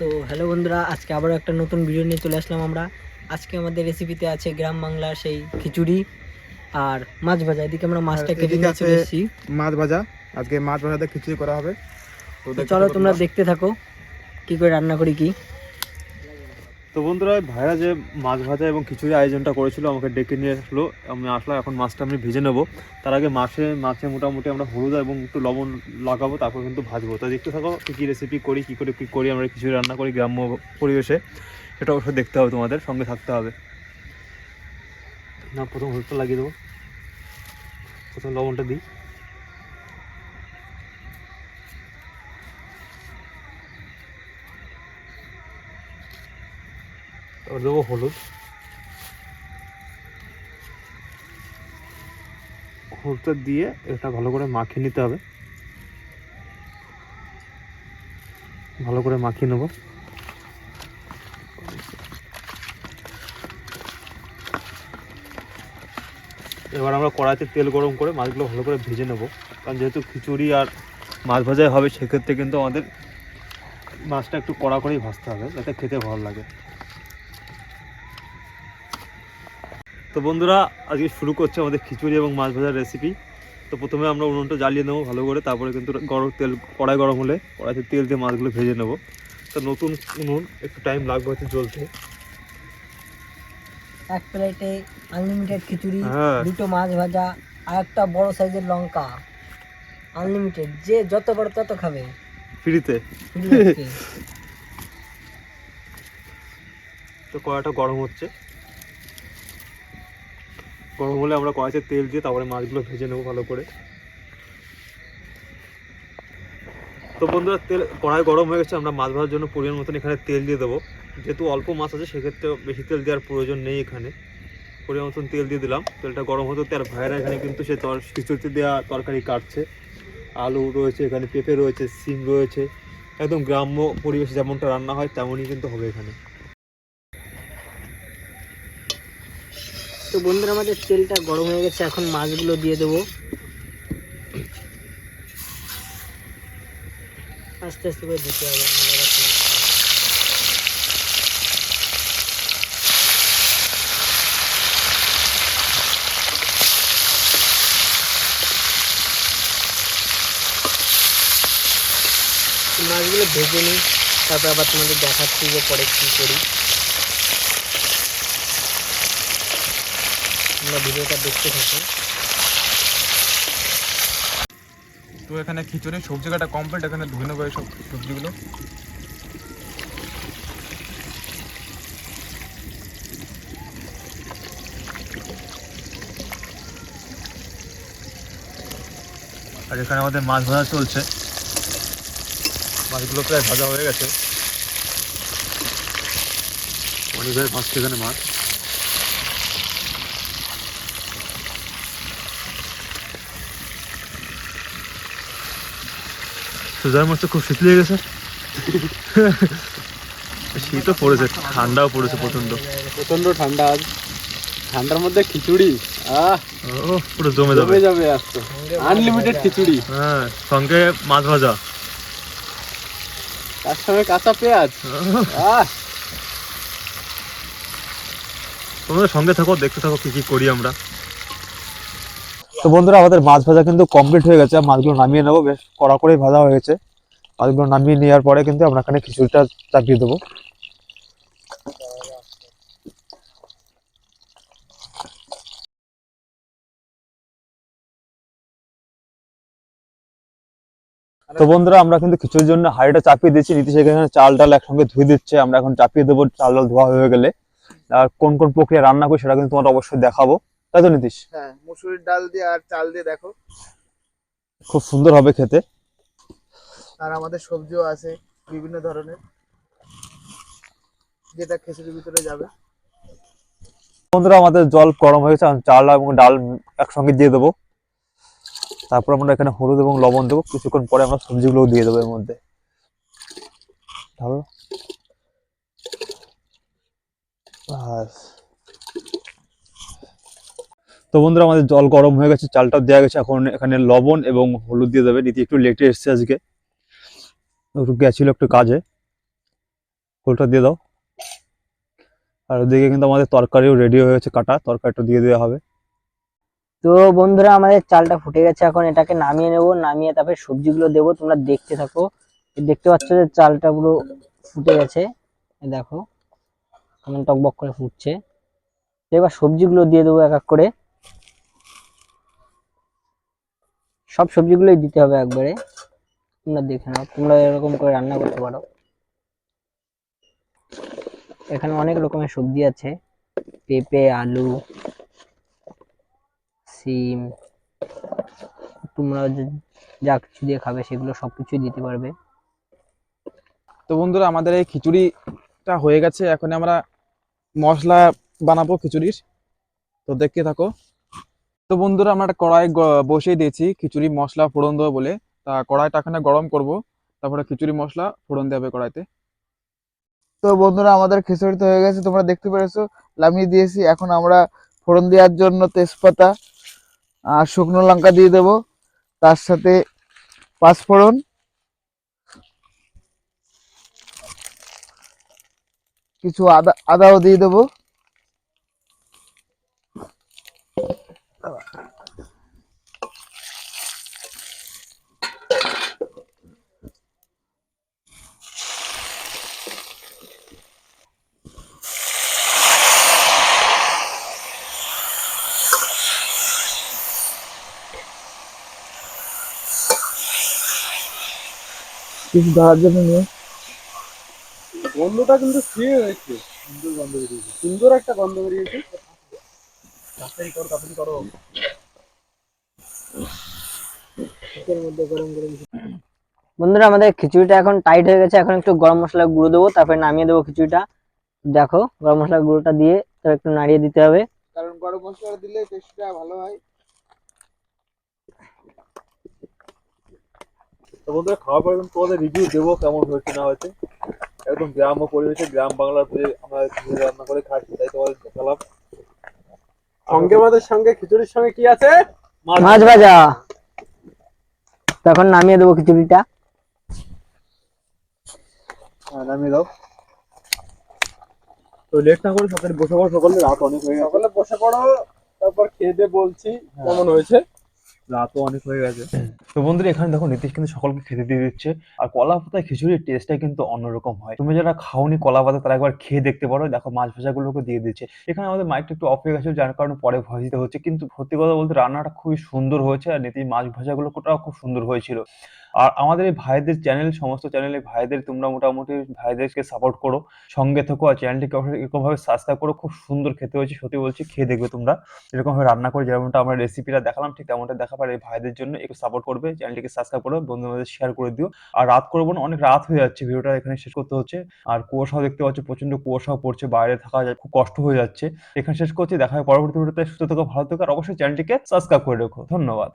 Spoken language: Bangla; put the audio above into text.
তো হ্যালো বন্ধুরা, আজকে আবারও একটা নতুন ভিডিও নিয়ে চলে আসলাম আমরা। আজকে আমাদের রেসিপিতে আছে গ্রাম বাংলার সেই খিচুড়ি আর মাছ ভাজা। এদিকে আমরা মাছটা কেটে নিয়ে চলে এসেছি। মাছ ভাজা, আজকে মাছ ভাজাতে খিচুড়ি করা হবে। তো চলো তোমরা দেখতে থাকো কি করে রান্না করি কি। তো বন্ধুরা, ভাইরা যে মাছ ভাজা এবং খিচুড়ি আয়োজনটা করেছিল আমাকে ডেকে নিয়ে আসলো, আমি আসলাম। এখন মাছটা আমি ভেজে নেবো। তার আগে মাছে মোটামুটি আমরা হলুদ এবং একটু লবণ লাগাবো, তারপর কিন্তু ভাজবো। তো দেখতে থাকো কী রেসিপি করি, কী করি আমরা খিচুড়ি রান্না করি গ্রাম্য পরিবেশে, সেটা অবশ্যই দেখতে হবে, তোমাদের সঙ্গে থাকতে হবে। না, প্রথম হলুদটা লাগিয়ে দেবো, প্রথম লবণটা দিই। তারপর দেবো হলুদটা দিয়ে এটা ভালো করে মাখিয়ে নিতে হবে। ভালো করে মাখিয়ে নেব। এবার আমরা কড়াইতে তেল গরম করে মাছগুলো ভালো করে ভেজে নেব, কারণ যেহেতু খিচুড়ি আর মাছ ভাজাই হবে, সেক্ষেত্রে কিন্তু আমাদের মাছটা একটু কড়া করেই ভাজতে হবে, যাতে খেতে ভালো লাগে। তো বন্ধুরা, আজকে শুরু করছে আমাদের খিচুড়ি এবং মাছ ভাজার রেসিপি। তো প্রথমে আমরা উনুনটা জ্বালিয়ে নেবো ভালো করে, তারপরে কিন্তু কড়াই গরম হলে কড়াইতে তেল দিয়ে মাছগুলো ভেজে নেব। তো নতুন উনুন, একটু টাইম লাগবে হচ্ছে জ্বলতে। এক প্লেটে আনলিমিটেড খিচুড়ি, হ্যাঁ, দুটো মাছ ভাজা আর একটা বড় সাইজের লঙ্কা। আনলিমিটেড, যে যত বড় তত খাবে ফ্রিতে। ফ্রি আজকে। তো কড়াইটা গরম হচ্ছে, গরম হলে আমরা কড়াইতে তেল দিয়ে তারপরে মাছগুলো ভেজে নেবো ভালো করে। তো বন্ধুরা, কড়াই গরম হয়ে গেছে, আমরা মাছ ভাজার জন্য পরিমাণ মতন এখানে তেল দিয়ে দেবো। যেহেতু অল্প মাছ আছে, সেক্ষেত্রে বেশি তেল দেওয়ার প্রয়োজন নেই। এখানে পরিমাণ মতন তেল দিয়ে দিলাম। তেলটা গরম হতে আর ভাইয়েরা এখানে কিন্তু সে খিচুড়িতে দেওয়া তরকারি কাটছে। আলু রয়েছে, এখানে পেঁপে রয়েছে, সিম রয়েছে। একদম গ্রাম্য পরিবেশে যেমনটা রান্না হয় তেমনই কিন্তু হবে এখানে। তো বন্ধুরা, আমাদের তেলটা গরম হয়ে গেছে, এখন মাছগুলো দিয়ে দেবো। আস্তে আস্তে করে দিতে হবে। মাছগুলো ভেজে নিই, তারপর আবার তোমাদের দেখাচ্ছি যে পরে কী করি। তোমরা ভিডিওটা দেখতে থাকো। তো এখানে খিচুড়ি সবজি কাটা কমপ্লিট, এখানে ধুয়ে নেবো এইসব সবজিগুলো। আর এখানে আমাদের মাছ ভাজা চলছে, মাছগুলো প্রায় ভাজা হয়ে গেছে। অনেক ভাই ভাজছে এখানে মাছ। সুজার মাছ তো খুব শীত লেগে গেছে। শীতও পড়েছে, ঠান্ডাও পড়েছে প্রচন্ড ঠান্ডা। আজ ঠান্ডার মধ্যে খিচুড়ি, পুরো জমে যাবে আসতো। আনলিমিটেড খিচুড়ি, হ্যাঁ, সঙ্গে মাছ ভাজা, তার সঙ্গে কাঁচা পেঁয়াজ। তোমাদের সঙ্গে থাকো, দেখতে থাকো কি কি করি আমরা। তো বন্ধুরা, আমাদের মাছ ভাজা কিন্তু কমপ্লিট হয়ে গেছে। মাছগুলো নামিয়ে নেবো, বেশ কড়া করেই ভাজা হয়ে গেছে। মাছগুলো নামিয়ে নেওয়ার পরে কিন্তু আমরা এখানে খিচুড়িটা চাপিয়ে দেবো। তো বন্ধুরা, আমরা কিন্তু খিচুড়ির জন্য হাঁড়িটা চাপিয়ে দিচ্ছি। নীতিশ এখানে চাল ডাল একসঙ্গে ধুয়ে দিচ্ছে। আমরা এখন চাপিয়ে দেবো চাল ডাল ধোয়া হয়ে গেলে। আর কোন কোন প্রক্রিয়া রান্না করি সেটা কিন্তু তোমার অবশ্যই দেখাবো, তাই তো নীতিশ? হ্যাঁ, মুসুরির ডাল দিয়ে আর চাল দিয়ে দেখো, খুব সুন্দর হবে খেতে। আর আমাদের সবজিও আছে বিভিন্ন ধরনের, যেটা খিচুড়ির ভিতরে যাবে। বন্ধুরা, আমাদের জল গরম হয়ে গেছে, চাল এবং ডাল একসঙ্গে দিয়ে দেবো। তারপর আমরা এখানে হলুদ এবং লবণ দেবো। কিছুক্ষণ পরে আমরা সবজিগুলো দিয়ে দেবো এর মধ্যে। ভালো। তো বন্ধুরা, আমাদের জল গরম হয়ে গেছে, চালটাও দেওয়া গেছে। এখন এখানে লবণ এবং হলুদ দিয়ে দেবে। নীতি একটু লেটে এসছে আজকে, একটু গেছিল একটু কাজে। খোলটা দিয়ে দাও। আর ওদিকে কিন্তু আমাদের তরকারিও রেডি হয়েছে, কাটা তরকারিটা দিয়ে দেওয়া হবে। তো বন্ধুরা আমাদের চালটা ফুটে গেছে, এখন এটাকে নামিয়ে নেব, নামিয়ে তারপরে সবজিগুলো দেবো, তোমরা দেখতে থাকো। এই দেখতে পাচ্ছ যে চালটা পুরো ফুটে গেছে, এই দেখো কেমন টকবক করে ফুটছে। তো এবার সবজিগুলো দিয়ে দেবো এক এক করে, সব সবজিগুলোই দিতে হবে একবারে। তোমরা দেখে নাও, তোমরা এরকম করে রান্না করতে পারো। এখানে অনেক রকমের সবজি আছে, পেঁপে, আলু, সিম, তোমরা যা কিছু দিয়ে খাবে সেগুলো সবকিছুই দিতে পারবে। তো বন্ধুরা আমাদের এই খিচুড়িটা হয়ে গেছে, এখন আমরা মশলা বানাবো খিচুড়ির, তো দেখতে থাকো। তো বন্ধুরা আমরা একটা কড়াই বসিয়ে দিয়েছি খিচুড়ি মশলা ফোড়ন দেবো বলে। তা কড়াইটা এখানে গরম করব, তারপরে খিচুড়ি মশলা ফোড়ন দেবে কড়াইতে। তো বন্ধুরা আমাদের খিচুড়ি তো হয়ে গেছে, তোমরা দেখতে পেরেছো নামিয়ে দিয়েছি। এখন আমরা ফোড়ন দেওয়ার জন্য তেজপাতা আর শুকনো লঙ্কা দিয়ে দেব, তার সাথে পাঁচফোড়ন, কিছু আদাও দিয়ে দেবো। কিছু দেওয়ার জন্য নিয়ে গন্ধটা কিন্তু খেয়ে হয়েছে, সুন্দর গন্ধ বেরিয়েছে, সুন্দর একটা গন্ধ বেরিয়েছে। তাড়াতাড়ি করো, তাড়াতাড়ি করো। বন্ধুরা আমাদের খিচুড়িটা এখন টাইট হয়ে গেছে, এখন একটু গরম মশলার গুঁড়ো দেবো, তারপরে নামিয়ে দেবো খিচুড়িটা। দেখো গরম মশলার গুঁড়োটা দিয়ে তারপর একটু নাড়িয়ে দিতে হবে। কারণ গরম মশলা দিলে টেস্টটা ভালো হয়। তো বন্ধুরা খাওয়ার পরে কিন্তু তোমাদের রিভিউ দেবো কেমন হয়েছে না হয়েছে। একদম গ্রাম্য পরিবেশে গ্রাম বাংলার যে আমরা কিভাবে রান্না করে খাচ্ছি তাই তোমাদের দেখালাম। সঙ্গে ভাতের সঙ্গে খিচুড়ির সঙ্গে কি আছে? মাছ ভাজা। তখন নামিয়ে দেবো খিচুড়িটা। হ্যাঁ, নামিয়ে দাও। তো লেট না করে সকালে বসে পড়ো, সকালে রাত অনেক হয়ে গেছে। সকালে বসে পড়ো, তারপর খেয়ে দিয়ে বলছি কেমন হয়েছে। রাতও অনেক হয়ে গেছে। তো বন্ধুরা এখানে দেখো নীতিশ কিন্তু সকলকে খেতে দিয়ে দিচ্ছে। আর কলা পাতায় খিচুড়ির টেস্টটা কিন্তু অন্যরকম হয়। তুমি যারা খাওনি কলা পাতা তারা একবার খেয়ে দেখতে পারো। দেখো মাছ ভাজাগুলোকে দিয়ে দিচ্ছে। এখানে আমাদের মাইকটা একটু অফ হয়ে গেছে, যার কারণে পরে ভয়েস দিতে হচ্ছে, কিন্তু সত্যি কথা বলতে রান্নাটা খুবই সুন্দর হয়েছে। আর নীতি মাছ ভাজাগুলোটাও খুব সুন্দর হয়েছিল। আর আমাদের এই ভাইদের চ্যানেল, সমস্ত চ্যানেলে ভাইদের তোমরা মোটামুটি ভাইদেরকে সাপোর্ট করো, সঙ্গে থেকো, আর চ্যানেলটিকে অবশ্যই এরকম ভাবে সাবস্ক্রাইব করো। খুব সুন্দর খেতে হয়েছে, সত্যি বলছি, খেয়ে দেখবে তোমরা। এরকম ভাবে রান্না করে যেমনটা আমরা রেসিপিটা দেখালাম ঠিক তেমনটা দেখাবার এই ভাইদের জন্য একটু সাপোর্ট করবে, চ্যানেলটিকে সাবস্ক্রাইব করো, বন্ধুদের শেয়ার করে দিও। আর রাত করবো না, অনেক রাত হয়ে যাচ্ছে, ভিডিওটা এখানে শেষ করতে হচ্ছে। আর কুয়াশাও দেখতে পাচ্ছ, প্রচন্ড কুয়াশাও পড়ছে, বাইরে থাকা যায়, খুব কষ্ট হয়ে যাচ্ছে। এখানে শেষ করছি, দেখা হয় পরবর্তী ভিডিওতে। সুস্থ থেকো, ভালো থেকো, আর অবশ্যই চ্যানেলটিকে সাবস্ক্রাইব করে রেখো। ধন্যবাদ।